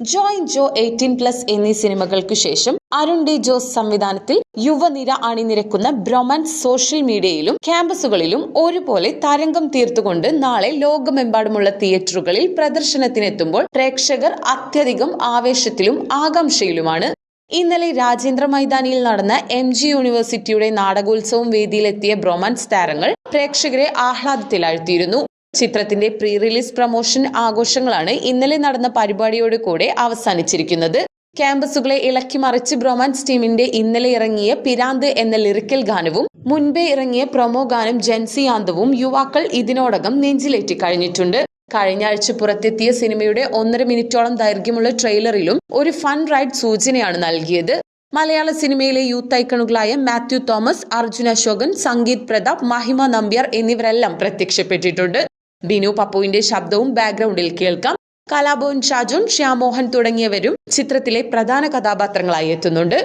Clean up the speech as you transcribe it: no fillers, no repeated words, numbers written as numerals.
Join ജോ 18+ എന്നീ സിനിമകൾക്കു ശേഷം Arun D Jose സംവിധാനത്തിൽ യുവനിര അണിനിരക്കുന്ന ബ്രൊമാൻസ് സോഷ്യൽ മീഡിയയിലും ക്യാമ്പസുകളിലും ഒരുപോലെ തരംഗം തീർത്തുകൊണ്ട് നാളെ ലോകമെമ്പാടുമുള്ള തിയേറ്ററുകളിൽ പ്രദർശനത്തിനെത്തുമ്പോൾ പ്രേക്ഷകർ അത്യധികം ആവേശത്തിലും ആകാംക്ഷയിലുമാണ്. ഇന്നലെ രാജേന്ദ്ര മൈതാനിയിൽ നടന്ന MG യൂണിവേഴ്സിറ്റിയുടെ നാടകോത്സവം വേദിയിലെത്തിയ ബ്രൊമാൻസ് താരങ്ങൾ പ്രേക്ഷകരെ ആഹ്ലാദത്തിലാഴ്ത്തിയിരുന്നു. ചിത്രത്തിന്റെ പ്രീ റിലീസ് പ്രൊമോഷൻ ആഘോഷങ്ങളാണ് ഇന്നലെ നടന്ന പരിപാടിയോട് കൂടെ അവസാനിച്ചിരിക്കുന്നത്. ക്യാമ്പസുകളെ ഇളക്കിമറിച്ച് ബ്രൊമാൻസ് ടീമിന്റെ ഇന്നലെ ഇറങ്ങിയ പിരാന്ത് എന്ന ലിറിക്കൽ ഗാനവും മുൻപേ ഇറങ്ങിയ പ്രൊമോ ഗാനം ജൻസി ആന്തവും യുവാക്കൾ ഇതിനോടകം നെഞ്ചിലേറ്റി കഴിഞ്ഞിട്ടുണ്ട്. കഴിഞ്ഞ ആഴ്ച പുറത്തെത്തിയ സിനിമയുടെ 1.5 മിനിറ്റോളം ദൈർഘ്യമുള്ള ട്രെയിലറിലും ഒരു ഫൺ റൈഡ് സൂചനയാണ് നൽകിയത്. മലയാള സിനിമയിലെ യൂത്ത് ഐക്കണുകളായ മാത്യു തോമസ്, അർജുൻ അശോകൻ, സംഗീത് പ്രതാപ്, മഹിമ നമ്പ്യാർ എന്നിവരെല്ലാം പ്രത്യക്ഷപ്പെട്ടിട്ടുണ്ട്. ബിനു പപ്പുവിന്റെ ശബ്ദവും ബാക്ക്ഗ്രൗണ്ടിൽ കേൾക്കാം. കലാഭവൻ ഷാജോൺ, ശ്യാമോഹൻ തുടങ്ങിയവരും ചിത്രത്തിലെ പ്രധാന കഥാപാത്രങ്ങളായി എത്തുന്നുണ്ട്.